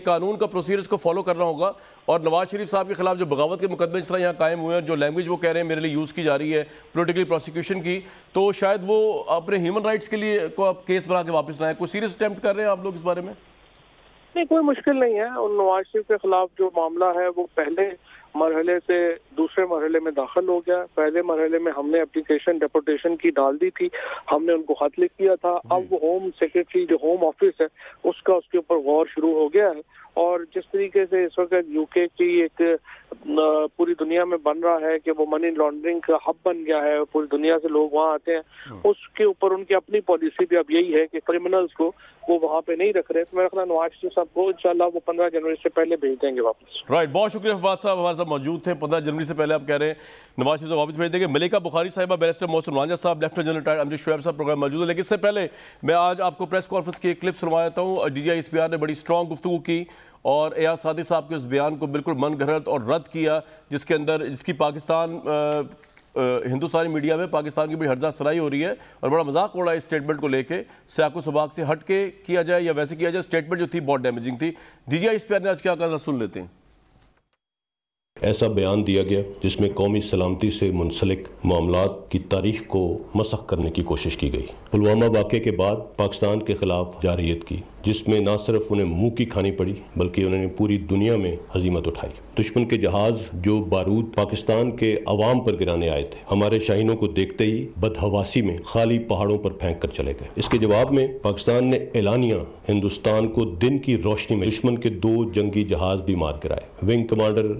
ایک قانون کا پروسیجر کو فالو کرنا ہوگا. اور نواز شریف صاحب کے خلاف جو بغاوت کے مقدمے اس طرح یہاں قائم ہوئے ہیں, جو لینگویج وہ کہہ رہے ہیں میرے لیے یوز کی جا رہی ہے پولیٹیکلی پروسیکیوشن کی, تو شاید وہ اپنے ہیومن رائٹس کے لیے کو کیس بنا کے واپس لائیں. کوئی سیریس اٹیمپٹ کر رہے ہیں آپ لوگ اس بارے میں؟ نہیں, کوئی مشکل نہیں ہے. نواز شریف کے خلاف جو معاملہ ہے وہ پہلے مرحلے سے دوسرے مرحلے میں داخل ہو گیا. پہلے مرحلے میں ہم نے اپلیکیشن ڈیپوٹیشن کی ڈال دی تھی, ہم نے ان کو خط لکھ دیا تھا. اب وہ ہوم سیکرٹری جو ہوم آفس ہے اس کا اس کے اوپر غور شروع ہو گیا ہے. اور جس طریقے سے اس وقت یو کے کی ایک پوری دنیا میں بن رہا ہے کہ وہ منی لانڈرنگ کا ہب بن گیا ہے, پوری دنیا سے لوگ وہاں آتے ہیں, اس کے اوپر ان کی اپنی پالیسی بھی اب یہی ہے کہ کرمنلز کو وہ وہاں پہ نہیں رکھ رہے. تو میرا خیال نواز شریف صاحب کو انشاءاللہ وہ 15 جنوری سے پہلے بھیج دیں گے واپس. رائٹ, بہت شکریہ فواد صاحب, ہمارے ساتھ موجود تھے. 15 جنوری سے پہلے آپ کہہ رہے ہیں نواز شریف صاحب واپس بھیج دیں گے. ملیکہ بخاری صاحبہ, بیرسٹر محسن رانجھا صاحب, لیفٹیننٹ جنرل ریٹائرڈ امجد شعیب صاحب پروگرام موجود ہے. لیکن اس سے پہلے میں آج آپ کو پریس کانفرنس کی ایک کلپ سنوا دیتا ہوں. D G I S P R نے بڑی اسٹرانگ گفتگو کی اور ایاز صادق صاحب کے اس بیان کو بالکل من گھڑت اور رد کیا, جس کے اندر جس کی پاکستان ہندوستانی میڈیا میں پاکستان کی بڑی ہرزہ سرائی ہو رہی ہے اور بڑا مذاق ہو رہا ہے اس اسٹیٹمنٹ کو لے کے. سیاق و سباق سے ہٹ کے کیا جائے یا ویسے کیا جائے, اسٹیٹمنٹ جو تھی بہت ڈیمیجنگ تھی. D G I S P R نے آج کیا کہا, سن لیتے ہیں. ایسا بیان دیا گیا جس میں قومی سلامتی سے منسلک معاملات کی تاریخ کو مسخ کرنے کی کوشش کی گئی. پلوامہ واقعے کے بعد پاکستان کے خلاف جارحیت کی, جس میں نہ صرف انہیں منہ کی کھانی پڑی بلکہ انہوں نے پوری دنیا میں ہزیمت اٹھائی. دشمن کے جہاز جو بارود پاکستان کے عوام پر گرانے آئے تھے, ہمارے شاہینوں کو دیکھتے ہی بدحواسی میں خالی پہاڑوں پر پھینک کر چلے گئے. اس کے جواب میں پاکستان نے اعلانیہ ہندوستان کو دن کی روشنی میں دشمن کے 2 جنگی جہاز بھی مار گرائے. ونگ کمانڈر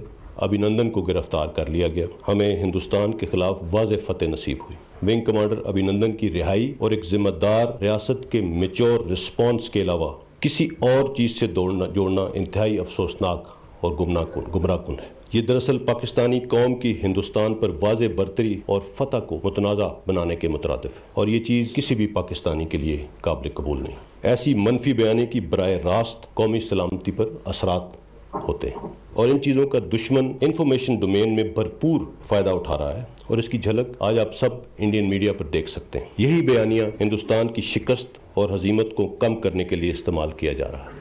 ابھینندن کو گرفتار کر لیا گیا. ہمیں ہندوستان کے خلاف واضح فتح نصیب ہوئی. ونگ کمانڈر ابھینندن کی رہائی اور ایک ذمہ دار ریاست کے میچور رسپانس کے علاوہ کسی اور چیز سے جوڑنا انتہائی افسوسناک اور گمراہ کن ہے. یہ دراصل پاکستانی قوم کی ہندوستان پر واضح برتری اور فتح کو متنازع بنانے کے مترادف ہے, اور یہ چیز کسی بھی پاکستانی کے لیے قابل قبول نہیں. ایسی منفی بیانی کی براہ راست قومی سلامتی پر اثرات ہوتے ہیں, اور ان چیزوں کا دشمن انفارمیشن ڈومین میں بھرپور فائدہ اٹھا رہا ہے, اور اس کی جھلک آج آپ سب انڈین میڈیا پر دیکھ سکتے ہیں. یہی بیانیہ ہندوستان کی شکست اور ہزیمت کو کم کرنے کے لیے استعمال کیا جا رہا ہے.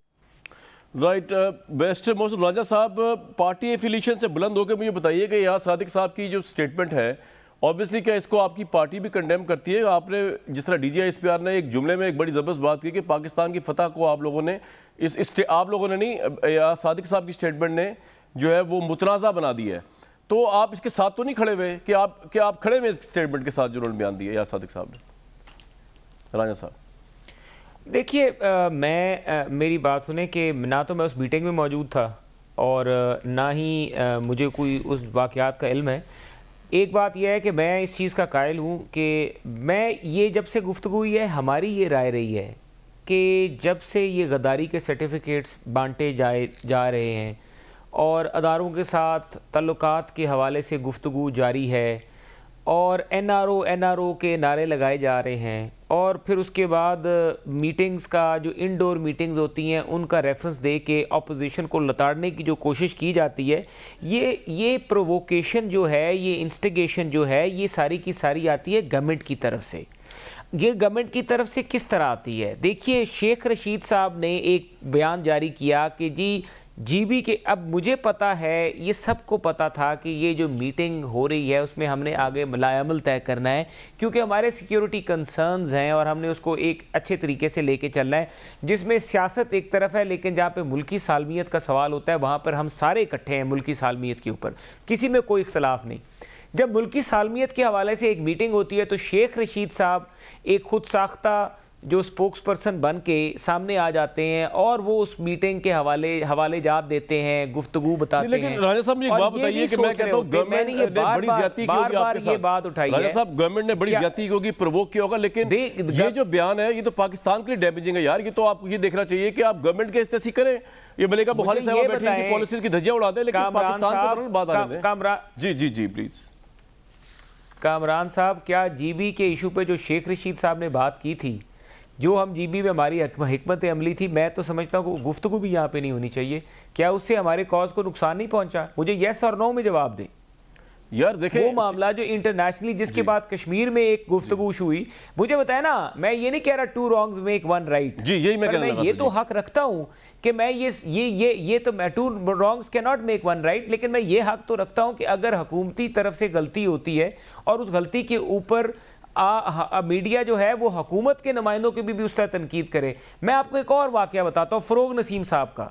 رائٹ, بیرسٹر محسن رانجھا صاحب, پارٹی ایفیلیشن سے بلند ہو کے مجھے بتائیے کہ ایاز صادق صاحب کی جو سٹیٹمنٹ ہے, obviously کیا اس کو آپ کی پارٹی بھی کنڈیم کرتی ہے؟ آپ نے جس طرح D G I S P R نے ایک جملے میں ایک بڑی زبردست بات کی کہ پاکستان کی فتح کو آپ لوگوں نے آپ لوگوں نے نہیں, ایاز صادق صاحب کی سٹیٹمنٹ نے جو ہے وہ متنازع بنا دی ہے, تو آپ اس کے ساتھ تو نہیں کھڑے ہوئے کہ آپ کھڑے ہوئے اس سٹیٹمنٹ کے ساتھ جو انہوں نے بیان دیا ایاز صادق صاحب نے؟ رانجھا صاحب دیکھیے, میری بات سنیں کہ نہ تو میں اس میٹنگ میں موجود تھا اور نہ ہی مجھے کوئی اس واقعات کا علم ہے. ایک بات یہ ہے کہ میں اس چیز کا قائل ہوں کہ میں یہ جب سے گفتگو ہوئی ہے ہماری یہ رائے رہی ہے کہ جب سے یہ غداری کے سرٹیفکیٹس بانٹے جا رہے ہیں اور اداروں کے ساتھ تعلقات کے حوالے سے گفتگو جاری ہے اور این آر او کے نعرے لگائے جا رہے ہیں, اور پھر اس کے بعد میٹنگز کا جو انڈور میٹنگز ہوتی ہیں ان کا ریفرنس دے کے اپوزیشن کو لتاڑنے کی جو کوشش کی جاتی ہے, یہ پروووکیشن جو ہے, یہ انسٹیگیشن جو ہے, یہ ساری کی ساری آتی ہے گورنمنٹ کی طرف سے. یہ گورنمنٹ کی طرف سے کس طرح آتی ہے؟ دیکھیے, شیخ رشید صاحب نے ایک بیان جاری کیا کہ جی بی کے, اب مجھے پتا ہے, یہ سب کو پتا تھا کہ یہ جو میٹنگ ہو رہی ہے اس میں ہم نے آگے ملائمل طے کرنا ہے, کیونکہ ہمارے سیکیورٹی کنسرنز ہیں اور ہم نے اس کو ایک اچھے طریقے سے لے کے چلنا ہے, جس میں سیاست ایک طرف ہے لیکن جہاں پہ ملکی سالمیت کا سوال ہوتا ہے وہاں پر ہم سارے اکٹھے ہیں ملکی سالمیت کے اوپر, کسی میں کوئی اختلاف نہیں. جب ملکی سالمیت کے حوالے سے ایک میٹنگ ہوتی ہے تو شیخ رشید صاحب ایک خود ساختہ جو سپوکس پرسن بن کے سامنے آ جاتے ہیں اور وہ اس میٹنگ کے حوالے جات دیتے ہیں, گفتگو بتاتے ہیں. لیکن رانجھا صاحب مجھے ایک بات بتائیے کہ میں کہتا ہوں گورنمنٹ نے بڑی زیادتی کی ہوگی آپ کے ساتھ, یہ بات اٹھائی ہے رانجھا صاحب گورنمنٹ نے بڑی زیادتی کی ہوگی, پرووک کیا ہوگا, لیکن یہ جو بیان ہے یہ تو پاکستان کے لیے ڈیمیجنگ ہے یار. یہ تو آپ کو یہ دیکھنا چاہیے کہ آپ گورنمنٹ کے استحصی کریں, یہ ملیکہ بخاری صاحبہ بیٹھی ان کی پالیسیز کی دھجیاں اڑا دیں, لیکن پاکستان کے طرف بات آنے دیں. جی پلیز. کامران صاحب, کیا جی بی کے ایشو پہ جو شیخ رشید صاحب نے بات کی تھی, جو ہم جی بی میں ہماری حکمت عملی تھی, میں تو سمجھتا ہوں کہ گفتگو بھی یہاں پہ نہیں ہونی چاہیے. کیا اس سے ہمارے کاز کو نقصان نہیں پہنچا؟ مجھے یس اور نو میں جواب دیں. یار دیکھیں وہ معاملہ جو انٹرنیشنلی جس کے بعد کشمیر میں ایک گفتگو ہوئی، مجھے بتائیں نا، میں یہ نہیں کہہ رہا 2 wrongs make 1 right، جی یہی میں کہنا لگا، میں یہ تو حق رکھتا ہوں کہ میں یہ تو 2 wrongs cannot make 1 right، لیکن میں یہ حق تو رکھتا ہوں کہ اگر حکومتی طرف سے غلطی ہوتی ہے اور اس غلطی کے اوپر میڈیا جو ہے وہ حکومت کے نمائندوں کی بھی اس طرح تنقید کرے۔ میں آپ کو ایک اور واقعہ بتاتا ہوں فروغ نسیم صاحب کا۔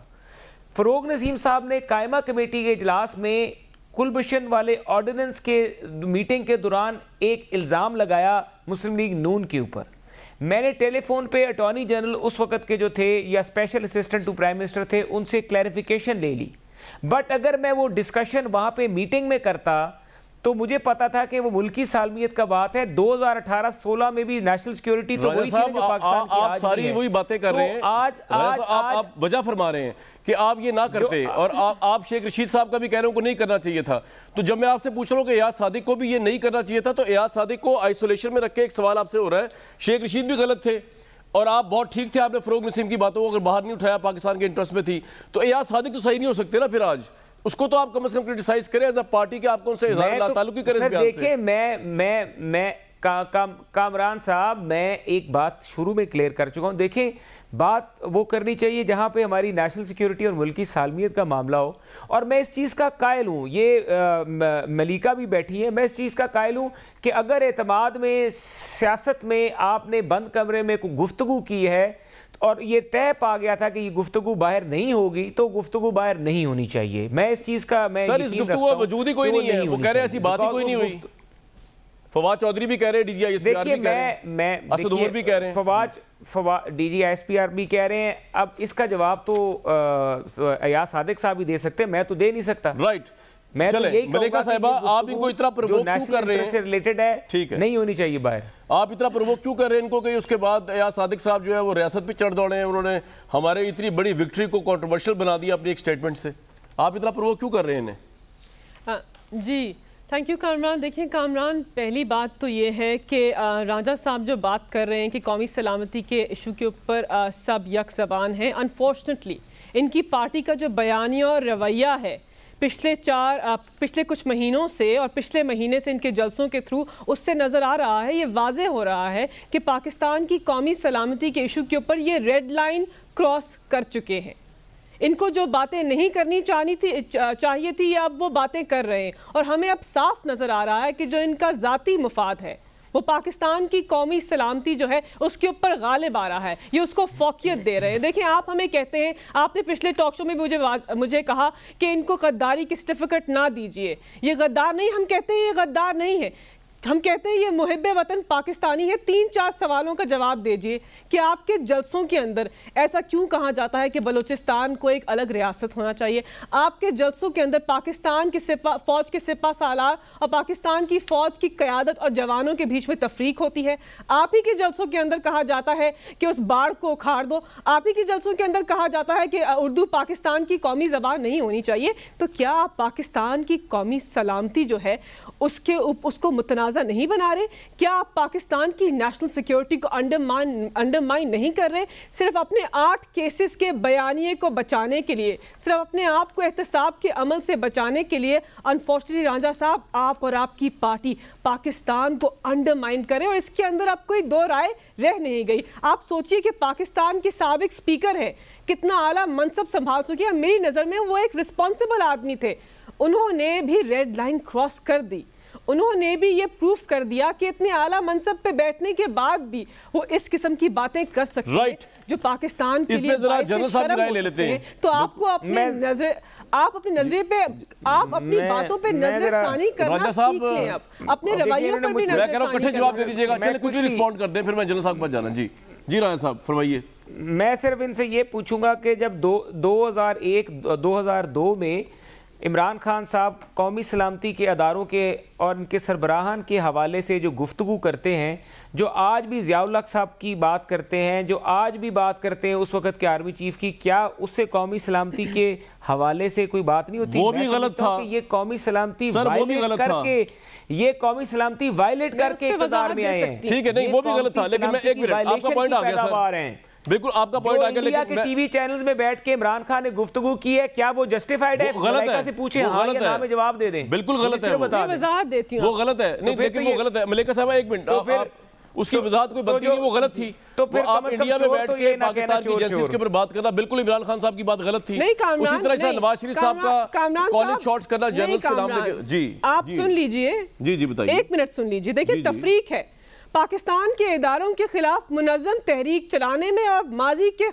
فروغ نسیم صاحب نے قائمہ کمیٹی کے اجلاس میں کلبھوشن والے آرڈیننس کے میٹنگ کے دوران ایک الزام لگایا مسلم لیگ نون کے اوپر۔ میں نے ٹیلی فون پہ اٹارنی جنرل اس وقت کے جو تھے یا special assistant to prime minister تھے ان سے کلیریفیکیشن لے لی، بٹ اگر میں وہ ڈسکشن وہاں پہ میٹنگ میں کرتا تو مجھے پتا تھا کہ وہ ملکی سالمیت کا بات ہے۔ 2018-16 میں بھی نیشنل سیکیورٹی تو وہی تھی جو پاکستان کی آپ ساری وہی باتیں کر رہے ہیں، آپ وجہ فرما رہے ہیں کہ آپ یہ نہ کرتے، اور آپ شیخ رشید صاحب کا بھی کہہ رہے ہیں کو نہیں کرنا چاہیے تھا۔ تو جب میں آپ سے پوچھ رہا ہوں کہ ایاز صادق کو بھی یہ نہیں کرنا چاہیے تھا، تو ایاز صادق کو آئسولیشن میں رکھ کے ایک سوال آپ سے ہو رہا ہے، شیخ رشید بھی غلط تھے اور آپ بہت ٹھیک تھے، آپ نے فروغ نسیم کی باتوں کو اگر باہر نہیں اٹھایا، پاکستان کے انٹرسٹ میں تھی، تو ایاز صادق تو صحیح نہیں ہو سکتے نا پھر آج، اس کو تو آپ کم از کم کرٹیسائز کریں ایز اے پارٹی کے، آپ کو ان سے اظہار لا تعلقی کریں اس بیان سے۔ دیکھیں میں کامران صاحب، میں ایک بات شروع میں کلیئر کر چکا ہوں، دیکھیں بات وہ کرنی چاہیے جہاں پہ ہماری نیشنل سیکیورٹی اور ملکی سالمیت کا معاملہ ہو، اور میں اس چیز کا قائل ہوں، یہ ملیکہ بھی بیٹھی ہے، میں اس چیز کا قائل ہوں کہ اگر اعتماد میں سیاست میں آپ نے بند کمرے میں گفتگو کی ہے اور یہ طے پا گیا تھا کہ یہ گفتگو باہر نہیں ہوگی، تو گفتگو باہر نہیں ہونی چاہیے۔ میں اس چیز کا سر اس گفتگو کا وجود ہی کوئی نہیں ہے، وہ کہہ رہے ہیں ایسی بات ہی کوئی نہیں ہوئی۔ فواد چودھری بھی کہہ رہے ہیں، D G I S P R بھی کہہ رہے ہیں، اسد عمر بھی کہہ رہے ہیں، D G I S P R بھی کہہ رہے ہیں۔ اب اس کا جواب تو ایاز صادق صاحب ہی دے سکتے ہیں، میں تو دے نہیں سکتا۔ رائٹ، میں تو یہی کہوں ملیکہ صاحبہ آپ ان کو اتنا پرووک کیوں کر رہے ہیں، سے ریلیٹڈ ہے نہیں ہونی چاہیے باہر، آپ اتنا پرووک کیوں کر رہے ہیں ان کو کہ اس کے بعد ایاز صادق صاحب جو ہے وہ ریاست پہ چڑھ دوڑے ہیں، انہوں نے ہمارے اتنی بڑی وکٹری کو کنٹروورشل بنا دیا اپنی ایک سٹیٹمنٹ سے، آپ اتنا پرووک کیوں کر رہے ہیں انہیں؟ جی تھینک یو کامران۔ دیکھیں کامران، پہلی بات تو یہ ہے کہ راجہ صاحب جو بات کر رہے ہیں کہ قومی سلامتی کے ایشو کے اوپر سب یک زبان ہیں، انفارچونیٹلی ان کی پارٹی کا جو بیانیہ اور رویہ ہے پچھلے کچھ مہینوں سے اور پچھلے مہینے سے ان کے جلسوں کے تھرو اس سے نظر آ رہا ہے، یہ واضح ہو رہا ہے کہ پاکستان کی قومی سلامتی کے ایشو کے اوپر یہ ریڈ لائن کراس کر چکے ہیں۔ ان کو جو باتیں نہیں کرنی چاہیے تھی اب وہ باتیں کر رہے ہیں، اور ہمیں اب صاف نظر آ رہا ہے کہ جو ان کا ذاتی مفاد ہے وہ پاکستان کی قومی سلامتی جو ہے اس کے اوپر غالب آ رہا ہے، یہ اس کو فوقیت دے رہے ہیں۔ دیکھیں آپ ہمیں کہتے ہیں، آپ نے پچھلے ٹاک شو میں مجھے کہا کہ ان کو غداری کی سرٹیفکیٹ نہ دیجئے، یہ غدار نہیں، ہم کہتے ہیں یہ غدار نہیں ہے، ہم کہتے ہیں یہ محب وطن پاکستانی ہے۔ 3-4 سوالوں کا جواب دیجئے کہ آپ کے جلسوں کے اندر ایسا کیوں کہا جاتا ہے کہ بلوچستان کو ایک الگ ریاست ہونا چاہیے؟ آپ کے جلسوں کے اندر پاکستان کی فوج کے سپہ سالار اور پاکستان کی فوج کی قیادت اور جوانوں کے بیچ میں تفریق ہوتی ہے۔ آپ ہی کے جلسوں کے اندر کہا جاتا ہے کہ اس باڑ کو اکھاڑ دو، آپ ہی کے جلسوں کے اندر کہا جاتا ہے کہ اردو پاکستان کی قومی زبان نہیں ہونی چاہیے۔ تو کیا آپ پاکستان کی قومی سلامتی جو ہے اس کو متنازع نہیں بنا رہے؟ کیا آپ پاکستان کی نیشنل سیکیورٹی کو انڈرمائن نہیں کر رہے؟ صرف اپنے 8 کیسز کے بیانیے کو بچانے کے لیے، صرف اپنے آپ کو احتساب کے عمل سے بچانے کے لیے انفارچونیٹلی رانجھا صاحب آپ اور آپ کی پارٹی پاکستان کو انڈرمائن کرے، اور اس کے اندر اب کوئی دو رائے رہ نہیں گئی۔ آپ سوچئے کہ پاکستان کے سابق سپیکر ہے، کتنا اعلیٰ منصب سنبھال چکے ہیں۔ میری نظر میں وہ ایک رسپانسبل آدمی تھے، انہوں نے بھی ریڈ لائن کراس کر دی، انہوں نے بھی یہ پروف کر دیا کہ اتنے اعلیٰ منصب پہ بیٹھنے کے بعد بھی وہ اس قسم کی باتیں کر سکتے ہیں جو پاکستان کے لیے باعث شرم ہو سکتے ہیں۔ تو آپ کو اپنے نظریے پہ، آپ اپنی باتوں پہ نظر ثانی کرنا سیکھ لیں، اپنے رویوں پر بھی نظر ثانی کرنا۔ کٹھے جواب دے دیجیے گا، چلیں کچھ بھی رسپونڈ کر دیں، پھر میں جنرل صاحب پر جانا۔ جی راجہ صاحب فرمائیے۔ میں صرف ان سے یہ پوچھوں گا کہ جب 2002 میں عمران خان صاحب قومی سلامتی کے اداروں کے اور ان کے سربراہان کے حوالے سے جو گفتگو کرتے ہیں، جو آج بھی ضیاء الحق صاحب کی بات کرتے ہیں، جو آج بھی بات کرتے ہیں اس وقت کے آرمی چیف کی، کیا اس سے قومی سلامتی کے حوالے سے کوئی بات نہیں ہوتی؟ وہ بھی غلط تھا کہ یہ قومی سلامتی وائلیٹ کر کے، یہ قومی سلامتی وائلیٹ کر کے اقتدار میں آئے ہیں۔ ٹھیک ہے، نہیں وہ بھی غلط تھا، لیکن میں ایک منٹ، آپ کا پوائنٹ آ گیا سر، بالکل آپ کا پوائنٹ آگے انڈیا کے ٹی وی چینلز میں بیٹھ کے عمران خان نے گفتگو کی ہے، کیا وہ جسٹیفائیڈ ہے؟ ملائکہ سے پوچھیں، ہاں یا نا میں جواب دے دیں. بالکل غلط ہے، وضاحت دیتی ہوں. وہ غلط ہے نہیں، لیکن وہ غلط ہے. ملائکہ صاحبہ ایک منٹ، اس کی وضاحت کوئی بنتی نہیں، وہ غلط تھی. تو پھر آپ انڈیا میں بیٹھ کے پاکستان کی ایجنسیز کے اوپر بات کرنا، بالکل عمران خان صاحب کی بات غلط تھی. اسی طرح سے نواز شریف صاحب کا کالنگ شارٹس کرنا جرنلز کے نام لے کے. جی آپ سن لیجئے، جی بتائیے، ایک منٹ سن لیجئے. دیکھیں تفریق ہے پاکستان کے اداروں کے خلاف منظم تحریک چلانے میں اور ماضی کے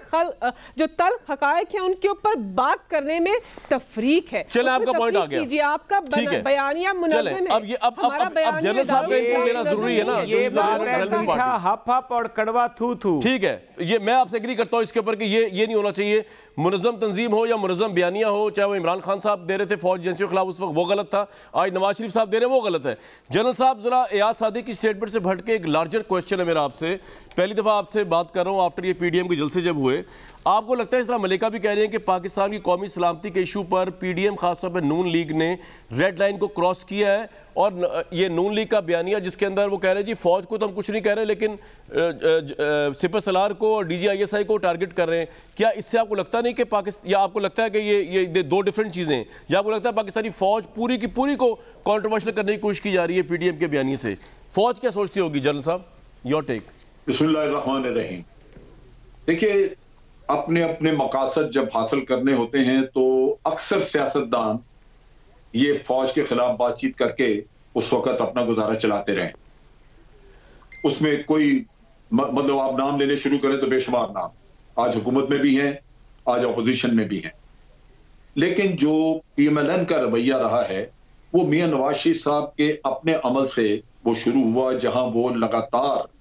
جو تلخ حقائق ہیں ان کے اوپر بات کرنے میں تفریق ہے. چلیں آپ کا پوائنٹ آ گیا، آپ کا بیانیہ منظم ہے. اب جنرل صاحب کا انپوٹ لینا ضروری ہے نا. یہ بات ہے میٹھا ہپ ہپ اور کڑوا تھو تھو. ٹھیک ہے، یہ میں آپ سے ایگری کرتا ہوں اس کے اوپر کہ یہ نہیں ہونا چاہیے. منظم تنظیم ہو یا منظم بیانیہ ہو، چاہے وہ عمران خان صاحب دے رہے تھے فوج ایجنسیوں کے خلاف اس وقت، وہ غلط تھا. آج نواز شریف صاحب دے رہے ہیں، وہ غلط ہے. جنرل صاحب ذرا ایاز صادق کی سٹیٹمنٹ سے بھٹ کے ایک لارجر کویسچن ہے میرا آپ سے. پہلی دفعہ آپ سے بات کر رہا ہوں آفٹر یہ پی ڈی ایم کے جلسے جب ہوئے. آپ کو لگتا ہے اس طرح ملکہ بھی کہہ رہے ہیں کہ پاکستان کی قومی سلامتی کے ایشو پر پی ڈی ایم خاص طور پر نون لیگ نے ریڈ لائن کو کراس کیا ہے، اور یہ نون لیگ کا بیانیہ جس کے اندر وہ کہہ رہے ہیں جی فوج کو تو ہم کچھ نہیں کہہ رہے لیکن سپر سالار کو اور D G I S I کو ٹارگٹ کر رہے ہیں. کیا اس سے آپ کو لگتا نہیں کہ پاکستان، یا آپ کو لگتا ہے کہ یہ دو ڈیفرنٹ چیزیں ہیں، یا آپ کو لگتا ہے پاکستانی فوج پوری کی پوری کو کانٹروورشل کرنے کی کوشش کی جا رہی ہے پی ڈی ایم کے بیانیے سے؟ فوج کیا سوچتی ہوگی جنرل صاحب؟ Your take. بسم اللہ الرحمن الرحیم. دیکھیے اپنے اپنے مقاصد جب حاصل کرنے ہوتے ہیں تو اکثر سیاستدان یہ فوج کے خلاف بات چیت کر کے اس وقت اپنا گزارا چلاتے رہیں. اس میں کوئی مطلب آپ نام لینے شروع کریں تو بے شمار نام آج حکومت میں بھی ہیں، آج اپوزیشن میں بھی ہیں. لیکن جو پی ایم ایل این کا رویہ رہا ہے وہ میاں نواز شریف صاحب کے اپنے عمل سے وہ شروع ہوا، جہاں وہ لگاتار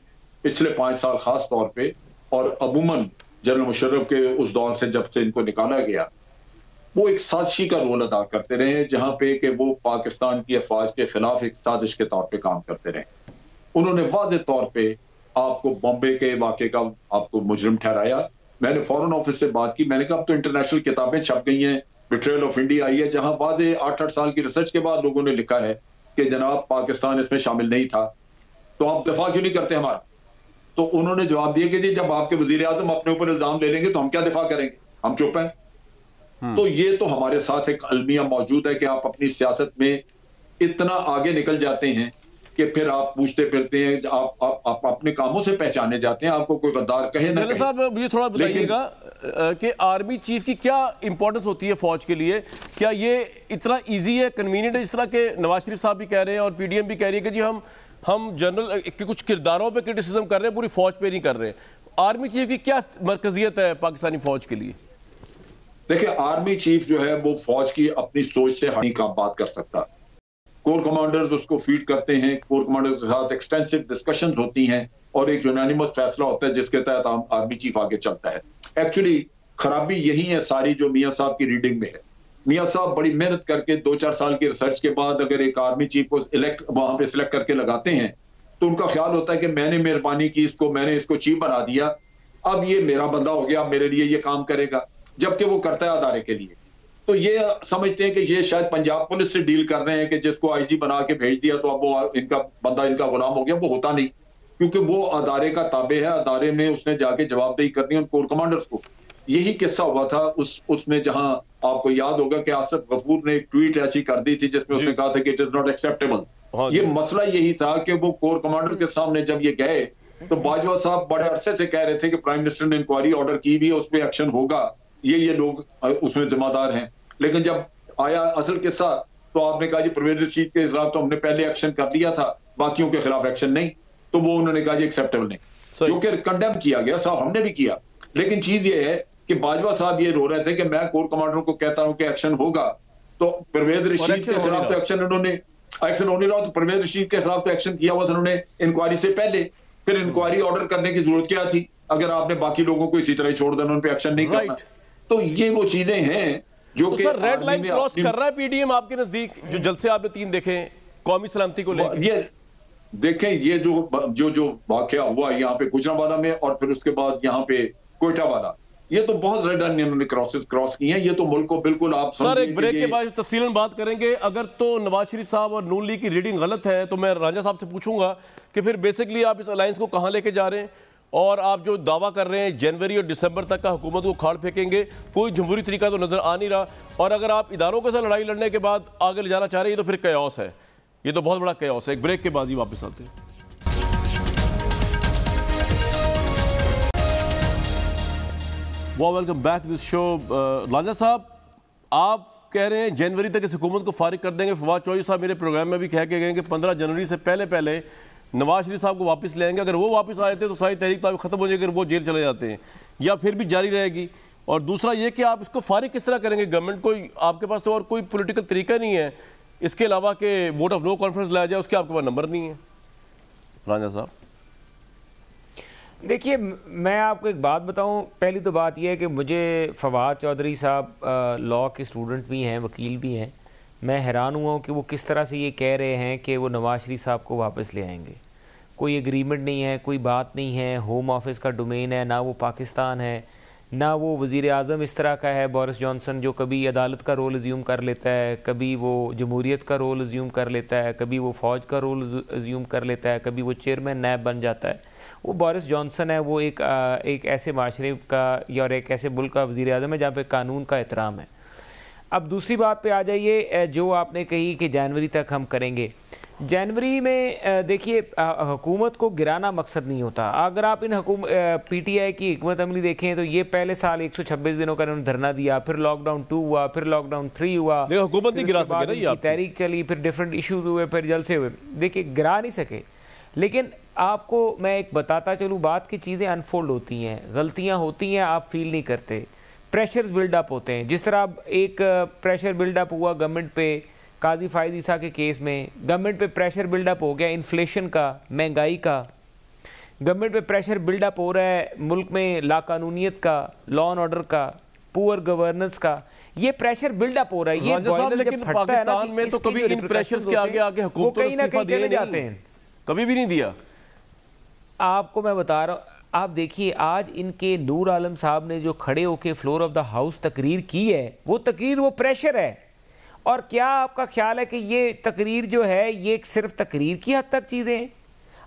پچھلے 5 سال خاص طور پہ اور عموماً جنرل مشرف کے اس دور سے جب سے ان کو نکالا گیا، وہ ایک سازشی کا رول ادا کرتے رہے، جہاں پہ کہ وہ پاکستان کی افواج کے خلاف ایک سازش کے طور پہ کام کرتے رہے. انہوں نے واضح طور پہ آپ کو بامبے کے واقعے کا آپ کو مجرم ٹھہرایا. میں نے فورن آفس سے بات کی، میں نے کہا اب تو انٹرنیشنل کتابیں چھپ گئی ہیں، بیٹریل آف انڈیا آئی ہے، جہاں واضح 8 سال کی ریسرچ کے بعد لوگوں نے لکھا ہے کہ جناب پاکستان اس میں شامل نہیں تھا، تو آپ دفاع کیوں نہیں کرتے ہمارا؟ تو انہوں نے جواب دیا کہ جی جب آپ کے وزیر اعظم اپنے اوپر الزام لے لیں گے تو ہم کیا دفاع کریں گے، ہم چپ ہیں. تو یہ تو ہمارے ساتھ ایک المیہ موجود ہے کہ آپ اپنی سیاست میں اتنا آگے نکل جاتے ہیں کہ پھر آپ پوچھتے پھرتے ہیں، آپ اپنے کاموں سے پہچانے جاتے ہیں، آپ کو کوئی غدار کہے نہ کہے. صاحب مجھے تھوڑا بتائیے گا کہ آرمی چیف کی کیا امپورٹنس ہوتی ہے فوج کے لیے؟ کیا یہ اتنا ایزی ہے، کنوینئنٹ ہے، جس طرح کہ نواز شریف صاحب بھی کہہ رہے ہیں اور پی ڈی ایم بھی کہہ رہی ہے کہ جی ہم جنرل کے کچھ کرداروں پہ کرٹیسزم کر رہے ہیں، پوری فوج پہ نہیں کر رہے. آرمی چیف کی کیا مرکزیت ہے پاکستانی فوج کے لیے؟ دیکھیں آرمی چیف جو ہے وہ فوج کی اپنی سوچ سے ہٹی کام بات کر سکتا. کور کمانڈرز اس کو فیڈ کرتے ہیں، کور کمانڈرز کے ساتھ ایکسٹینسو ڈسکشنز ہوتی ہیں اور ایک یونانیمس فیصلہ ہوتا ہے جس کے تحت آرمی چیف آگے چلتا ہے. ایکچولی خرابی یہی ہے ساری جو میاں صاحب کی ریڈنگ میں ہے. میاں صاحب بڑی محنت کر کے 2-4 سال کی ریسرچ کے بعد اگر ایک آرمی چیف کو وہاں پہ سلیکٹ کر کے لگاتے ہیں تو ان کا خیال ہوتا ہے کہ میں نے مہربانی کی، میں نے اس کو چیف بنا دیا، اب یہ میرا بندہ ہو گیا، اب میرے لیے یہ کام کرے گا، جبکہ وہ کرتا ہے ادارے کے لیے. تو یہ سمجھتے ہیں کہ یہ شاید پنجاب پولیس سے ڈیل کر رہے ہیں کہ جس کو آئی جی بنا کے بھیج دیا تو اب وہ ان کا بندہ ان کا غلام ہو گیا. وہ ہوتا نہیں، کیونکہ وہ ادارے کا تابع ہے، ادارے میں اس نے جا کے جواب دہی کرنی ہے ان کور کمانڈرز کو. یہی قصہ ہوا تھا اس میں، جہاں آپ کو یاد ہوگا کہ آصف غفور نے ایک ٹویٹ ایسی کر دی تھی جس میں اس نے کہا تھا کہ اٹ از ناٹ ایکسیپٹیبل. یہ مسئلہ یہی تھا کہ وہ کور کمانڈر کے سامنے جب یہ گئے تو باجوہ صاحب بڑے عرصے سے کہہ رہے تھے کہ پرائم منسٹر نے انکوائری آرڈر کی بھی ہے، اس پہ ایکشن ہوگا، یہ لوگ اس میں ذمہ دار ہیں. لیکن جب آیا اصل قصہ تو آپ نے کہا جی پرویز رشید کے خلاف تو ہم نے پہلے ایکشن کر لیا تھا، باقیوں کے خلاف ایکشن نہیں. تو وہ انہوں نے کہا جی ایکسیپٹیبل نہیں، جو کہ کنڈیم کیا گیا، صاحب ہم نے بھی کیا. لیکن چیز یہ ہے کہ باجوہ صاحب یہ رو رہے تھے کہ میں کور کمانڈروں کو کہتا ہوں کہ ایکشن ہوگا، تو پرویز رشید کے خلاف تو ایکشن انہوں نے ایکشن ہو نہیں رہا. تو پرویز رشید کے خلاف تو ایکشن کیا ہوا تھا انہوں نے انکوائری سے پہلے، پھر انکوائری آرڈر کرنے کی ضرورت کیا تھی اگر آپ نے باقی لوگوں کو اسی طرح ہی چھوڑ دینا، ان پہ ایکشن نہیں کرنا. تو یہ وہ چیزیں ہیں جو کہ سر ریڈ لائن کراس کر رہا ہے پی ڈی ایم آپ کے نزدیک؟ جو جلسے آپ نے 3 دیکھیں قومی سلامتی کو لے کے، یہ دیکھیں یہ جو واقعہ ہوا یہاں پہ گجرانوالہ میں اور پھر اس کے بعد یہاں پہ کوئٹہ والا، یہ تو بہت ریڈ لائن انہوں نے کراس کی ہیں. یہ تو ملک کو بالکل آپ سر ایک بریک کے بعد تفصیلاً بات کریں گے. اگر تو نواز شریف صاحب اور نون لیگ کی ریڈنگ غلط ہے تو میں رانجھا صاحب سے پوچھوں گا کہ پھر بیسکلی آپ اس الائنس کو کہاں لے کے جا رہے ہیں، اور آپ جو دعویٰ کر رہے ہیں جنوری اور دسمبر تک کا حکومت کو کھاڑ پھینکیں گے، کوئی جمہوری طریقہ تو نظر آ نہیں رہا، اور اگر آپ اداروں کے ساتھ لڑائی لڑنے کے بعد آگے لے جانا چاہ رہے ہیں تو پھر کیوس ہے، یہ تو بہت بڑا کیوس ہے۔ ایک بریک کے بعد ہی واپس آتے ہیں۔ ویلکم بیک دس شو۔ لانجہ صاحب، آپ کہہ رہے ہیں جنوری تک اس حکومت کو فارغ کر دیں گے۔ فواد چودھری صاحب میرے پروگرام میں بھی کہہ کے گئے کہ 15 جنوری سے پہلے نواز شریف صاحب کو واپس لے آئیں گے۔ اگر وہ واپس آئے تھے تو ساری تحریک تو ختم ہو جائے گی، اگر وہ جیل چلے جاتے ہیں، یا پھر بھی جاری رہے گی۔ اور دوسرا یہ کہ آپ اس کو فارغ کس طرح کریں گے گورنمنٹ کو؟ آپ کے پاس تو اور کوئی پولیٹیکل طریقہ نہیں ہے اس کے علاوہ کہ ووٹ آف نو کانفیڈنس لایا جائے، اس کے آپ کے پاس نمبر نہیں ہے۔ رانجھا صاحب دیکھیے، میں آپ کو ایک بات بتاؤں۔ پہلی تو بات یہ ہے کہ مجھے فواد چودھری صاحب لاء کے اسٹوڈنٹ بھی ہیں، وکیل بھی ہیں، میں حیران ہوا ہوں کہ وہ کس طرح سے یہ کہہ رہے ہیں کہ وہ نواز شریف صاحب کو واپس لے آئیں گے۔ کوئی ایگریمنٹ نہیں ہے، کوئی بات نہیں ہے، ہوم آفس کا ڈومین ہے، نہ وہ پاکستان ہے، نہ وہ وزیر اعظم اس طرح کا ہے بورس جانسن جو کبھی عدالت کا رول ازیوم کر لیتا ہے، کبھی وہ جمہوریت کا رول ازیوم کر لیتا ہے، کبھی وہ فوج کا رول ازیوم کر لیتا ہے، کبھی وہ چیئرمین نیب بن جاتا ہے۔ وہ بورس جانسن ہے، وہ ایک ایسے معاشرے کا یا ایک ایسے ملک کا وزیر اعظم ہے جہاں پہ قانون کا احترام ہے۔ اب دوسری بات پہ آ جائیے، جو آپ نے کہی کہ جنوری تک ہم کریں گے۔ جنوری میں دیکھیے، حکومت کو گرانا مقصد نہیں ہوتا۔ اگر آپ ان پی ٹی آئی کی حکمت عملی دیکھیں تو یہ پہلے سال 126 دنوں کا انہوں نے دھرنا دیا، پھر لاک ڈاؤن 2 ہوا، پھر لاک ڈاؤن 3 ہوا، حکومت نہیں گرا سکے نا، یہ تحریک چلی، پھر ڈیفرنٹ ایشوز ہوئے، پھر جلسے ہوئے۔ دیکھیے گرا نہیں سکے، لیکن آپ کو میں ایک بتاتا چلوں بات کی چیزیں انفولڈ ہوتی ہیں، غلطیاں ہوتی ہیں، آپ فیل نہیں کرتے، پریشرز بلڈ اپ ہوتے ہیں۔ جس طرح ایک پریشر بلڈ اپ ہوا گورنمنٹ پہ قاضی فائز عیسیٰ کے کیس میں، گورنمنٹ پہ پریشر بلڈ اپ ہو گیا انفلیشن کا، مہنگائی کا، گورنمنٹ پہ پریشر بلڈ اپ ہو رہا ہے ملک میں لا قانونیت کا، لا اینڈ آرڈر کا، پور گورننس کا، یہ پریشر بلڈ اپ ہو رہا ہے۔ یہ بوائلر جب پھٹتا ہے نا، پاکستان میں تو کبھی ان پریشرز کے آگے آگے حکومت کہیں نہ کہیں چلے جاتے ہیں، کبھی بھی نہیں دیا۔ آپ کو میں بتا رہا ہوں، آپ دیکھیے آج ان کے نور عالم صاحب نے جو کھڑے ہو کے فلور آف دا ہاؤس تقریر کی ہے، وہ تقریر وہ پریشر ہے۔ اور کیا آپ کا خیال ہے کہ یہ تقریر جو ہے یہ صرف تقریر کی حد تک چیزیں ہیں؟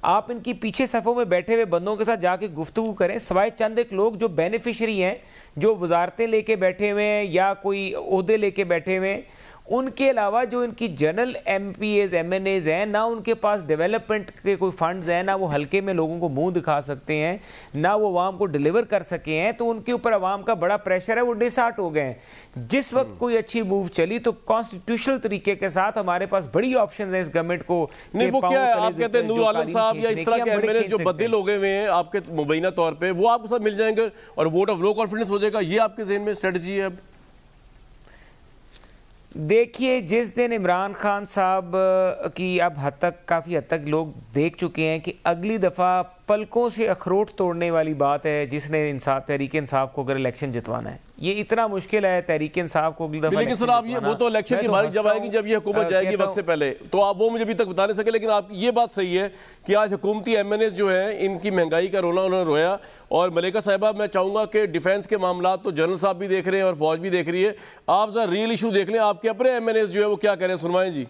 آپ ان کی پیچھے صفوں میں بیٹھے ہوئے بندوں کے ساتھ جا کے گفتگو کریں، سوائے چند ایک لوگ جو بینیفیشری ہیں، جو وزارتیں لے کے بیٹھے ہوئے ہیں یا کوئی عہدے لے کے بیٹھے ہوئے ہیں، ان کے علاوہ جو ان کی general M P As M N As ہیں، نہ ان کے پاس ڈیولپمنٹ کے کوئی فنڈز ہیں، نہ وہ حلقے میں لوگوں کو منہ دکھا سکتے ہیں، نہ وہ عوام کو ڈیلیور کر سکے ہیں، تو ان کے اوپر عوام کا بڑا پریشر ہے، وہ ڈس ہارٹ ہو گئے ہیں۔ جس وقت کوئی اچھی موو چلی تو کانسٹیٹیوشنل طریقے کے ساتھ ہمارے پاس بڑی آپشنز ہیں اس گورنمنٹ کو۔ نہیں وہ کیا ہے، آپ کہتے ہیں نور عالم صاحب یا اس طرح کے ایم این اے جو بدل ہو گئے ہوئے ہیں آپ کے مبینہ طور پہ، وہ آپ کے ساتھ مل جائیں گے اور ووٹ آف نو کانفیڈنس ہو جائے گا، یہ آپ کے ذہن میں اسٹریٹجی ہے؟ اب دیکھیے، جس دن عمران خان صاحب کی اب کافی حد تک لوگ دیکھ چکے ہیں کہ اگلی دفعہ پلکوں سے اخروٹ توڑنے والی بات ہے جس نے تحریک انصاف کو اگر الیکشن جتوانا ہے، یہ اتنا مشکل ہے تحریک انصاف کو اگلی دفعہ۔ لیکن سر آپ یہ وہ تو الیکشن کی باری جب آئے گی جب یہ حکومت جائے گی وقت سے پہلے، تو آپ وہ مجھے ابھی تک بتا نہیں سکے، لیکن آپ کی یہ بات صحیح ہے کہ آج حکومتی ایم این ایز جو ہیں ان کی مہنگائی کا رونا انہوں نے رویا۔ اور ملیکہ صاحبہ، میں چاہوں گا کہ ڈیفینس کے معاملات تو جنرل صاحب بھی دیکھ رہے ہیں اور فوج بھی دیکھ رہی ہے، آپ ذرا ریئل ایشو دیکھ لیں، آپ کے اپنے ایم این ایز جو ہے وہ کیا کہہ رہے ہیں، سنوائیں جی۔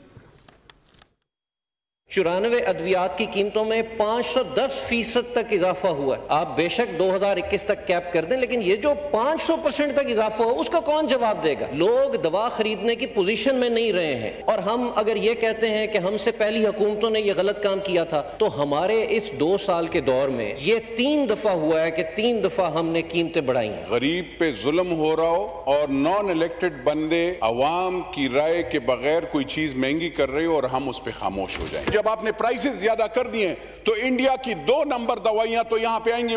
94 ادویات کی قیمتوں میں 510% تک اضافہ ہوا ہے۔ آپ بے شک 2021 تک کیپ کر دیں، لیکن یہ جو 500% تک اضافہ ہو اس کا کون جواب دے گا؟ لوگ دوا خریدنے کی پوزیشن میں نہیں رہے ہیں، اور ہم اگر یہ کہتے ہیں کہ ہم سے پہلی حکومتوں نے یہ غلط کام کیا تھا، تو ہمارے اس 2 سال کے دور میں یہ 3 دفعہ ہوا ہے کہ 3 دفعہ ہم نے قیمتیں بڑھائی ہیں۔ غریب پہ ظلم ہو رہا ہو اور نان الیکٹڈ بندے عوام کی رائے کے بغیر کوئی چیز مہنگی کر رہے ہو اور ہم اس پہ خاموش ہو جائیں۔ جب آپ نے پرائسز زیادہ کر دیے تو انڈیا کی 2 نمبر دوائیاں تو یہاں پہ آئیں گی،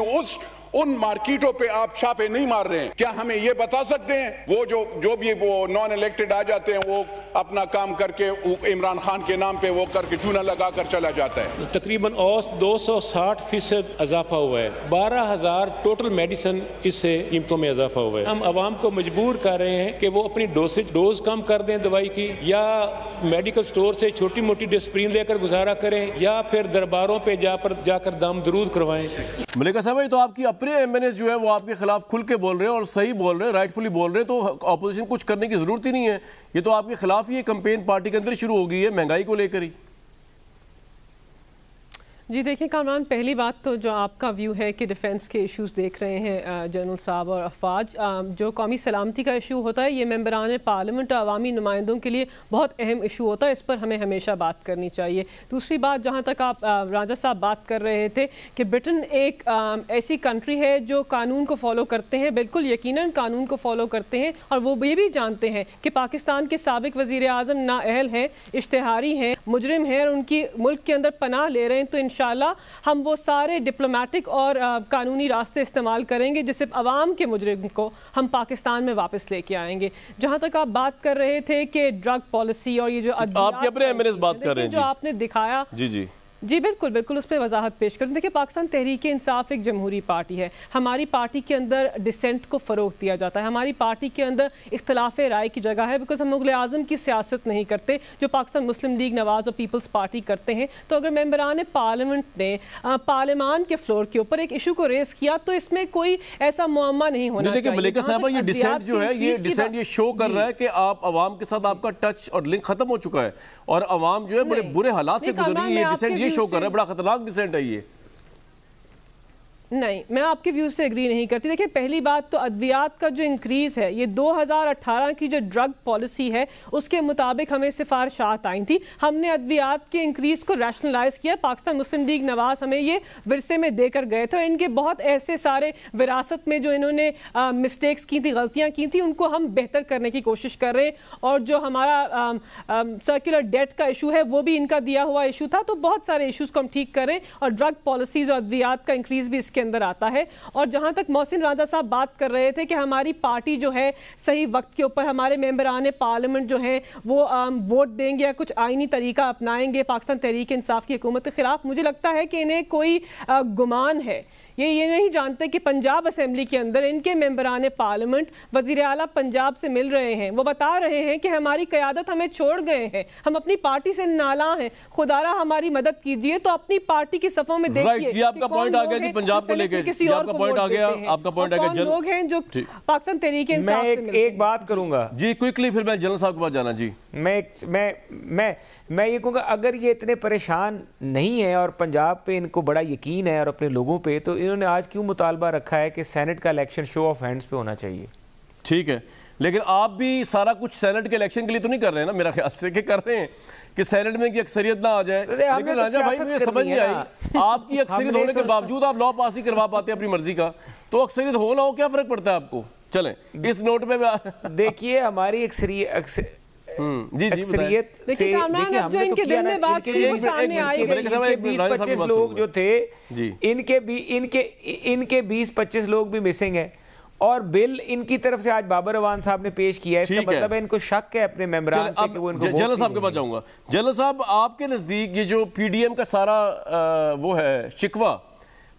ان مارکیٹوں پہ آپ چھاپے نہیں مار رہے ہیں۔ کیا ہمیں یہ بتا سکتے ہیں وہ جو بھی وہ نان الیکٹڈ آ جاتے ہیں وہ اپنا کام کر کے عمران خان کے نام پہ وہ کر کے چونا لگا کر چلا جاتا ہے؟ تقریباً 260% اضافہ ہوا ہے، 12,000 ٹوٹل میڈیسن اس سے قیمتوں میں اضافہ ہوا ہے۔ ہم عوام کو مجبور کر رہے ہیں کہ وہ اپنی ڈوز کم کر دیں دوائی کی، یا میڈیکل سٹور سے چھوٹی موٹی ڈسپرین لے کر گزارا کریں، یا پھر درباروں پہ جا کر دم درود کروائیں۔ ملیکہ صاحب، تو آپ کی اپنے ایم این ایز جو ہے وہ آپ کے خلاف کھل کے بول رہے ہیں اور صحیح بول رہے ہیں، رائٹ فلی بول رہے ہیں، تو اپوزیشن کچھ کرنے کی ضرورت ہی نہیں ہے، یہ تو آپ کے خلاف ہی یہ کمپین پارٹی کے اندر شروع ہو گئی ہے مہنگائی کو لے کر ہی۔ جی دیکھیں کامران، پہلی بات تو جو آپ کا ویو ہے کہ ڈیفنس کے ایشوز دیکھ رہے ہیں جنرل صاحب اور افواج، جو قومی سلامتی کا ایشو ہوتا ہے یہ ممبران پارلیمنٹ اور عوامی نمائندوں کے لیے بہت اہم ایشو ہوتا ہے، اس پر ہمیں ہمیشہ بات کرنی چاہیے۔ دوسری بات، جہاں تک آپ راجہ صاحب بات کر رہے تھے کہ برٹن ایک ایسی کنٹری ہے جو قانون کو فالو کرتے ہیں، بالکل یقیناً قانون کو فالو کرتے ہیں، اور وہ یہ بھی جانتے ہیں کہ پاکستان کے سابق وزیر اعظم نااہل ہیں، اشتہاری ہیں، مجرم ہیں، اور ان کی ملک کے اندر پناہ لے رہے ہیں، تو انشاءاللہ ہم وہ سارے ڈپلومیٹک اور قانونی راستے استعمال کریں گے جس سے عوام کے مجرم کو ہم پاکستان میں واپس لے کے آئیں گے۔ جہاں تک آپ بات کر رہے تھے کہ ڈرگ پالیسی اور یہ جو آپ کے اپنے ایمنس بات کر رہے ہیں جو آپ نے دکھایا، جی بالکل بالکل اس پہ وضاحت پیش کریں۔ دیکھیں پاکستان تحریک انصاف ایک جمہوری پارٹی ہے، ہماری پارٹی کے اندر ڈسینٹ کو فروغ دیا جاتا ہے، ہماری پارٹی کے اندر اختلاف رائے کی جگہ ہے، بیکاز ہم مغل اعظم کی سیاست نہیں کرتے جو پاکستان مسلم لیگ نواز اور پیپلز پارٹی کرتے ہیں۔ تو اگر ممبران پارلیمنٹ نے پارلیمان کے فلور کے اوپر ایک ایشو کو ریز کیا تو اس میں کوئی ایسا معمہ نہیں ہونا چاہیے۔ دیکھیں ملیکہ صاحبہ، یہ ڈسینٹ جو ہے یہ شو کر رہا ہے کہ آپ عوام کے ساتھ آپ کا ٹچ اور لنک ختم ہو چکا ہے، اور عوام جو ہے بڑے برے حالات سے گزر رہی ہے۔ یہ ڈسینٹ یہ شو کر رہا ہے بڑا خطرناک ڈسینٹ ہے یہ۔ نہیں، میں آپ کے ویو سے اگری نہیں کرتی۔ دیکھیں پہلی بات تو ادویات کا جو انکریز ہے، یہ 2018 کی جو ڈرگ پالیسی ہے اس کے مطابق ہمیں سفارشات آئی تھی، ہم نے ادویات کے انکریز کو ریشنلائز کیا۔ پاکستان مسلم لیگ نواز ہمیں یہ ورثے میں دے کر گئے تھے، ان کے بہت ایسے سارے وراثت میں جو انہوں نے مسٹیکس کی تھی، غلطیاں کی تھی، ان کو ہم بہتر کرنے کی کوشش کر رہے ہیں۔ اور جو ہمارا سرکولر ڈیٹ کا ایشو ہے وہ بھی ان کا دیا ہوا ایشو تھا، تو بہت سارے ایشوز کو ہم ٹھیک کر رہے ہیں، اور ڈرگ پالیسیز اور ادویات کا انکریز بھی اس کے اندر آتا ہے۔ اور جہاں تک محسن راجہ صاحب بات کر رہے تھے کہ ہماری پارٹی جو ہے صحیح وقت کے اوپر ہمارے ممبران پارلیمنٹ جو ہیں وہ ووٹ دیں گے یا کچھ آئینی طریقہ اپنائیں گے پاکستان تحریک انصاف کی حکومت کے خلاف، مجھے لگتا ہے کہ انہیں کوئی گمان ہے، یہ نہیں جانتے کہ پنجاب اسمبلی کے اندر ان کے ممبران پارلیمنٹ وزیر اعلیٰ پنجاب سے مل رہے ہیں، وہ بتا رہے ہیں کہ ہماری قیادت ہمیں چھوڑ گئے ہیں، ہم اپنی پارٹی سے نالاں ہیں، خدا را ہماری مدد کیجئے۔ تو اپنی پارٹی کی صفوں میں دیکھیے یہ آپ کا پوائنٹ آ گیا جی، پنجاب کو لے کے آپ کا پوائنٹ آ گیا، آپ کا پوائنٹ آ گیا۔ لوگ ہیں جو پاکستان تحریک انصاف سے ملتے ہیں۔ ایک بات کروں گا جی کوئکلی، پھر میں جنرل صاحب کے پاس جانا۔ جی میں یہ کہوں گا اگر یہ اتنے پریشان نہیں ہے اور پنجاب پہ ان کو بڑا یقین ہے اور اپنے لوگوں پہ، تو انہوں نے آج کیوں مطالبہ رکھا ہے کہ سینٹ کا الیکشن شو آف ہینڈز پہ ہونا چاہیے؟ ٹھیک ہے، لیکن آپ بھی سارا کچھ سینٹ کے الیکشن کے لیے تو نہیں کر رہے ہیں نا، میرا خیال سے کہ کر رہے ہیں کہ سینٹ میں کی اکثریت نہ آ جائے۔ لیکن راجہ بھائی مجھے سمجھ نہیں آئی، آپ کی اکثریت ہونے کے باوجود آپ لا پاس نہیں کروا پاتے اپنی مرضی کا، تو اکثریت ہو نہ ہو کیا فرق پڑتا ہے آپ کو؟ چلیں اس نوٹ میں دیکھیے ہماری اکثریت سے ان کے 20-25 لوگ جو تھے، ان کے 20-25 لوگ بھی مسنگ ہیں، اور بل ان کی طرف سے آج بابر اعوان صاحب نے پیش کیا ہے، اس کا مطلب ہے ان کو شک ہے اپنے ممبران پہ کہ وہ ان کو جنرل صاحب کے پاس جاؤں گا۔ جنرل صاحب آپ کے نزدیک یہ جو پی ڈی ایم کا سارا وہ ہے شکوہ،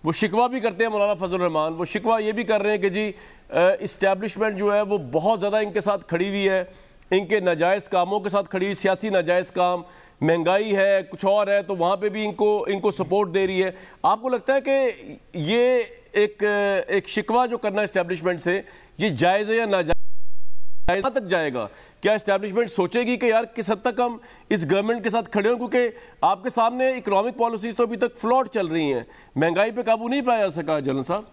وہ شکوہ بھی کرتے ہیں مولانا فضل الرحمان، وہ شکوہ یہ بھی کر رہے ہیں کہ جی اسٹیبلشمنٹ جو ہے وہ بہت زیادہ ان کے ساتھ کھڑی ہوئی ہے، ان کے ناجائز کاموں کے ساتھ کھڑی ہوئی، سیاسی ناجائز کام، مہنگائی ہے، کچھ اور ہے، تو وہاں پہ بھی ان کو سپورٹ دے رہی ہے۔ آپ کو لگتا ہے کہ یہ ایک شکوہ جو کرنا اسٹیبلشمنٹ سے یہ جائز ہے یا ناجائز تک جائے گا؟ کیا اسٹیبلشمنٹ سوچے گی کہ یار کس حد تک ہم اس گورنمنٹ کے ساتھ کھڑے ہوں، کیونکہ آپ کے سامنے اکنامک پالیسیز تو ابھی تک فلاٹ چل رہی ہیں، مہنگائی پہ قابو نہیں پایا جا سکا؟ جنرل صاحب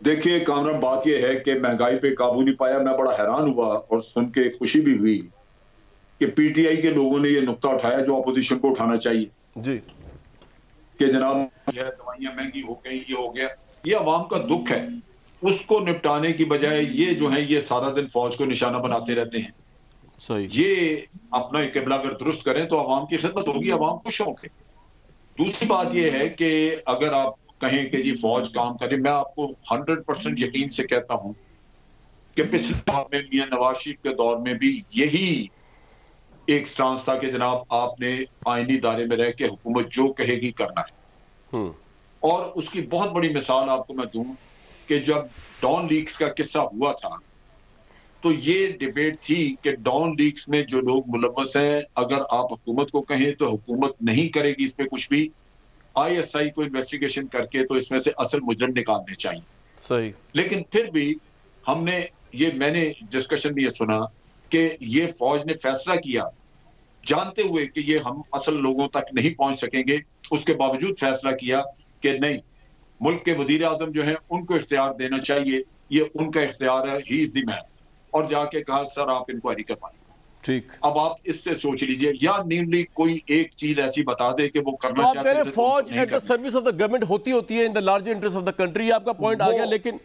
دیکھیے کامران، بات یہ ہے کہ مہنگائی پہ قابو نہیں پایا، میں بڑا حیران ہوا اور سن کے خوشی بھی ہوئی کہ پی ٹی آئی کے لوگوں نے یہ نقطہ اٹھایا جو اپوزیشن کو اٹھانا چاہیے جی، کہ جناب یہ دوائیاں مہنگی ہو گئی، یہ ہو گیا، یہ عوام کا دکھ ہے، اس کو نپٹانے کی بجائے یہ جو ہے یہ سارا دن فوج کو نشانہ بناتے رہتے ہیں۔ صحیح، یہ اپنا قبلہ اگر درست کریں تو عوام کی خدمت ہوگی، عوام کو شوق ہے۔ دوسری بات یہ ہے کہ اگر آپ کہیں کہ جی فوج کام کرے، میں آپ کو 100% یقین سے کہتا ہوں کہ پچھلے دور میں میاں نواز شریف کے دور میں بھی یہی ایک سٹانس تھا کہ جناب آپ نے آئینی دائرے میں رہ کے حکومت جو کہے گی کرنا ہے۔ اور اس کی بہت بڑی مثال آپ کو میں دوں کہ جب ڈان لیکس کا قصہ ہوا تھا تو یہ ڈیبیٹ تھی کہ ڈان لیکس میں جو لوگ ملوث ہیں اگر آپ حکومت کو کہیں تو حکومت نہیں کرے گی اس پہ کچھ بھی، آئی ایس آئی کو انویسٹیگیشن کر کے تو اس میں سے اصل مجرم نکالنے چاہیے۔ صحیح، لیکن پھر بھی میں نے ڈسکشن میں یہ سنا کہ یہ فوج نے فیصلہ کیا جانتے ہوئے کہ یہ ہم اصل لوگوں تک نہیں پہنچ سکیں گے، اس کے باوجود فیصلہ کیا کہ نہیں، ملک کے وزیر اعظم جو ہیں ان کو اختیار دینا چاہیے، یہ ان کا اختیار ہے، ہی از دی مین، اور جا کے کہا سر آپ انکوائری کروائیں۔ ٹھیک، اب آپ اس سے سوچ لیجئے، یا نیملی کوئی ایک چیز ایسی بتا دے کہ وہ کرنا چاہتے ہیں۔ فوج at the service of the government ہوتی ہے in the larger interest of the country, آپ کا پوائنٹ آ گیا، لیکن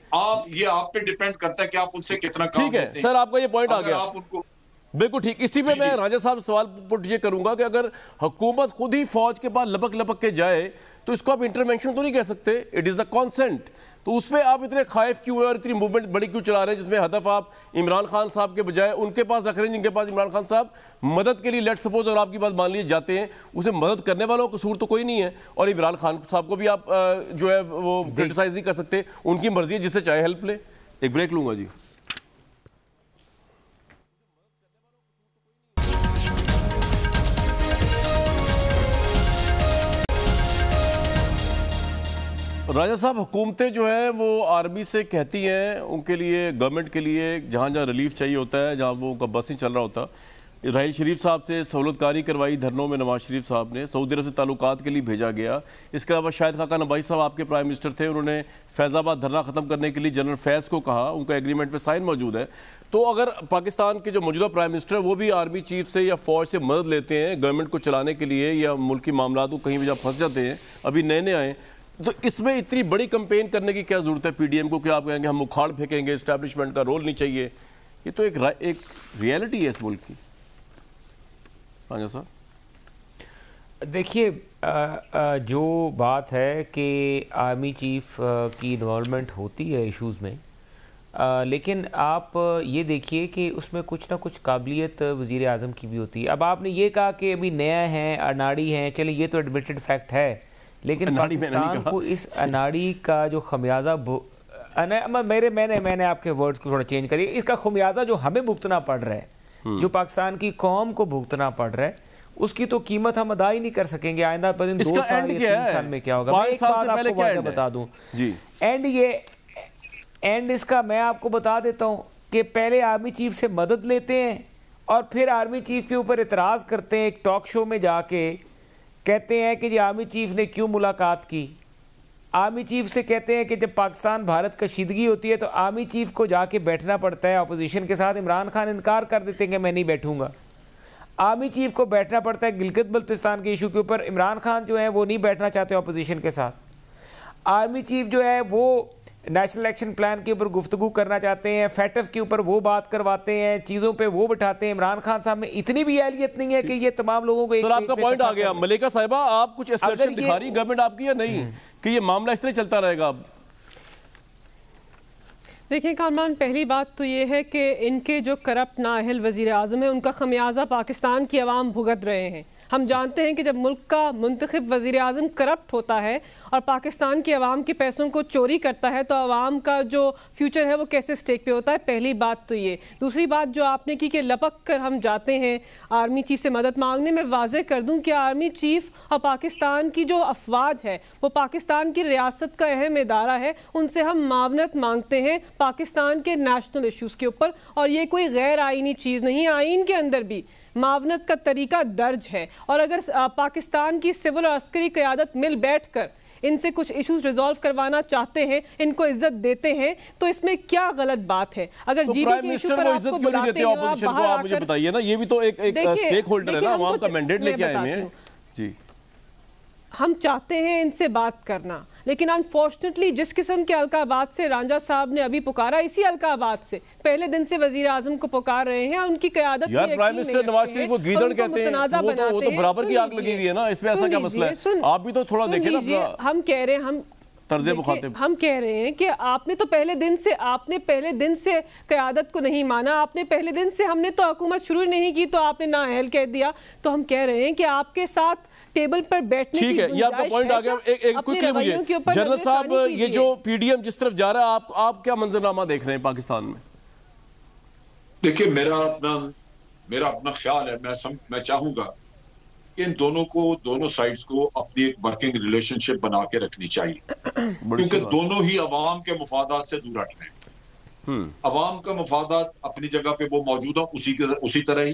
یہ آپ پہ ڈیپینڈ کرتا ہے کہ آپ ان سے کتنا کام ٹھیک ہے لیتے ہیں۔ سر، آپ کا یہ پوائنٹ آ گیا، آپ ان کو بالکل ٹھیک۔ اسی پہ میں راجہ صاحب سوال پٹ یہ کروں گا کہ اگر حکومت خود ہی فوج کے پاس لپک لپک کے جائے تو اس کو آپ انٹرونشن تو نہیں کہہ سکتے، اٹ از دا کانسنٹ، تو اس پہ آپ اتنے خائف کیوں ہیں اور اتنی موومنٹ بڑی کیوں چلا رہے ہیں، جس میں ہدف آپ عمران خان صاحب کے بجائے ان کے پاس رکھ رہے ہیں جن کے پاس عمران خان صاحب مدد کے لیے لیٹ سپوز اور آپ کی بات مان لیے جاتے ہیں، اسے مدد کرنے والوں کا قصور تو کوئی نہیں ہے، اور عمران خان صاحب کو بھی آپ جو ہے وہ کرٹیسائز نہیں کر سکتے، ان کی مرضی ہے، جس سے چاہے ہیلپ لے۔ ایک بریک لوں گا جی۔ راجہ صاحب، حکومتیں جو ہیں وہ آرمی سے کہتی ہیں ان کے لیے، گورنمنٹ کے لیے جہاں جہاں ریلیف چاہیے ہوتا ہے، جہاں وہ ان کا بس نہیں چل رہا ہوتا، راحیل شریف صاحب سے سہولت کاری کروائی دھرنوں میں نواز شریف صاحب نے، سعودی عرب سے تعلقات کے لیے بھیجا گیا۔ اس کے علاوہ شاہد خاقان عباسی صاحب آپ کے پرائم منسٹر تھے، انہوں نے فیض آباد دھرنا ختم کرنے کے لیے جنرل فیض کو کہا، ان کا ایگریمنٹ پہ سائن موجود ہے۔ تو اگر پاکستان کے جو موجودہ پرائم منسٹر ہے وہ بھی آرمی چیف سے یا فوج سے مدد لیتے ہیں گورنمنٹ کو چلانے کے لیے، یا ملکی معاملات کو کہیں بھی جب پھنس جاتے ہیں، ابھی نئے نئے آئے، تو اس میں اتنی بڑی کمپین کرنے کی کیا ضرورت ہے پی ڈی ایم کو کہ آپ کہیں گے ہم اکھاڑ پھینکیں گے، اسٹیبلشمنٹ کا رول نہیں چاہیے؟ یہ تو ایک ریئلٹی ہے اس ملک کی۔ راجہ صاحب دیکھیے، جو بات ہے کہ آرمی چیف کی انوالومنٹ ہوتی ہے ایشوز میں، لیکن آپ یہ دیکھیے کہ اس میں کچھ نہ کچھ قابلیت وزیر اعظم کی بھی ہوتی ہے۔ اب آپ نے یہ کہا کہ ابھی نیا ہیں، اناڑی ہیں، چلیں یہ تو ایڈمیٹڈ فیکٹ ہے، لیکن پاکستان کو اس اناڑی کا جو خمیازہ میں نے آپ کے ورڈز کو تھوڑا چینج کریے، اس کا خمیازہ جو ہمیں بھگتنا پڑ رہا ہے، جو پاکستان کی قوم کو بھگتنا پڑ رہا ہے، اس کی تو قیمت ہم ادا ہی نہیں کر سکیں گے آئندہ 2 سال یا 3 سال میں کیا ہوگا۔ میں ایک بات آپ کو واضح بتا دوں، اینڈ اس کا میں آپ کو بتا دیتا ہوں کہ پہلے آرمی چیف سے مدد لیتے ہیں اور پھر آرمی چیف کے اوپر اعتراض کرتے ہیں، ایک ٹاک شو میں جا کے کہتے ہیں کہ جی آرمی چیف نے کیوں ملاقات کی۔ آرمی چیف سے کہتے ہیں کہ جب پاکستان بھارت کشیدگی ہوتی ہے تو آرمی چیف کو جا کے بیٹھنا پڑتا ہے اپوزیشن کے ساتھ، عمران خان انکار کر دیتے ہیں کہ میں نہیں بیٹھوں گا۔ آرمی چیف کو بیٹھنا پڑتا ہے گلگت بلتستان کے ایشو کے اوپر، عمران خان جو ہے وہ نہیں بیٹھنا چاہتے اپوزیشن کے ساتھ۔ آرمی چیف جو ہے وہ نیشنل ایکشن پلان کے اوپر گفتگو کرنا چاہتے ہیں، فیٹف کے اوپر وہ بات کرواتے ہیں، چیزوں پہ وہ بٹھاتے ہیں۔ عمران خان صاحب میں اتنی بھی اہلیت نہیں ہے کہ یہ تمام لوگوں کو سر آپ کا پوائنٹ آ گیا۔ ملیکہ صاحبہ، آپ کچھ اسرشن دکھا رہی گورنمنٹ آپ کی یا نہیں کہ یہ معاملہ اس طرح چلتا رہے گا؟ دیکھیں کامران، پہلی بات تو یہ ہے کہ ان کے جو کرپٹ نااہل وزیر اعظم ہیں ان کا خمیازہ پاکستان کی عوام بھگت رہے ہیں۔ ہم جانتے ہیں کہ جب ملک کا منتخب وزیر اعظم کرپٹ ہوتا ہے اور پاکستان کی عوام کے پیسوں کو چوری کرتا ہے تو عوام کا جو فیوچر ہے وہ کیسے سٹیک پہ ہوتا ہے، پہلی بات تو یہ۔ دوسری بات جو آپ نے کی کہ لپک کر ہم جاتے ہیں آرمی چیف سے مدد مانگنے، میں واضح کر دوں کہ آرمی چیف اور پاکستان کی جو افواج ہے وہ پاکستان کی ریاست کا اہم ادارہ ہے، ان سے ہم معاونت مانگتے ہیں پاکستان کے نیشنل ایشوز کے اوپر، اور یہ کوئی غیر آئینی چیز نہیں، آئین کے اندر بھی معاونت کا طریقہ درج ہے۔ اور اگر پاکستان کی سول اور عسکری قیادت مل بیٹھ کر ان سے کچھ ایشوز ریزالو کروانا چاہتے ہیں، ان کو عزت دیتے ہیں، تو اس میں کیا غلط بات ہے؟ اگر جی بی کے ایشو پر آپ کو بلاتے ہیں، آپ باہر آ کر بتائیے نا، یہ بھی تو ایک سٹیک ہولڈر ہے نا، عوام کا مینڈیٹ لے کے آئے ہیں۔ جی ہم چاہتے ہیں ان سے بات کرنا، لیکن انفارچونیٹلی جس قسم کے القابات سے رانجھا صاحب نے ابھی پکارا، اسی القابات سے پہلے دن سے وزیر اعظم کو پکار رہے ہیں، ان کی قیادت یار پرائم منسٹر نواز شریف کو گیدڑ کہتے ہیں، وہ تو برابر کی آگ لگی ہوئی ہے نا، اس میں ایسا کیا مسئلہ ہے؟ آپ بھی تو تھوڑا دیکھیں نا، ہم کہہ رہے ہیں، ہم کہہ رہے ہیں کہ آپ نے تو پہلے دن سے قیادت کو نہیں مانا، آپ نے پہلے دن سے، ہم نے تو حکومت شروع نہیں کی تو آپ نے نااہل کہہ دیا، تو ہم کہہ رہے ہیں کہ آپ کے ساتھ ٹیبل پر بیٹھنے کی گنجائش ہے۔ یہ آپ کا پوائنٹ آ گیا۔ ایک کوئکلی مجھے جنرل صاحب، یہ جو پی ڈی ایم جس طرف جا رہا ہے، آپ کیا منظرنامہ دیکھ رہے ہیں پاکستان میں؟ دیکھیں، میرا اپنا خیال ہے، میں چاہوں گا کہ ان دونوں سائڈز کو اپنی ایک ورکنگ ریلیشن شپ بنا کے رکھنی چاہیے، کیونکہ دونوں ہی عوام کے مفادات سے دور ہٹ رہے ہیں۔ عوام کا مفادات اپنی جگہ پہ وہ موجود ہیں اسی طرح ہی،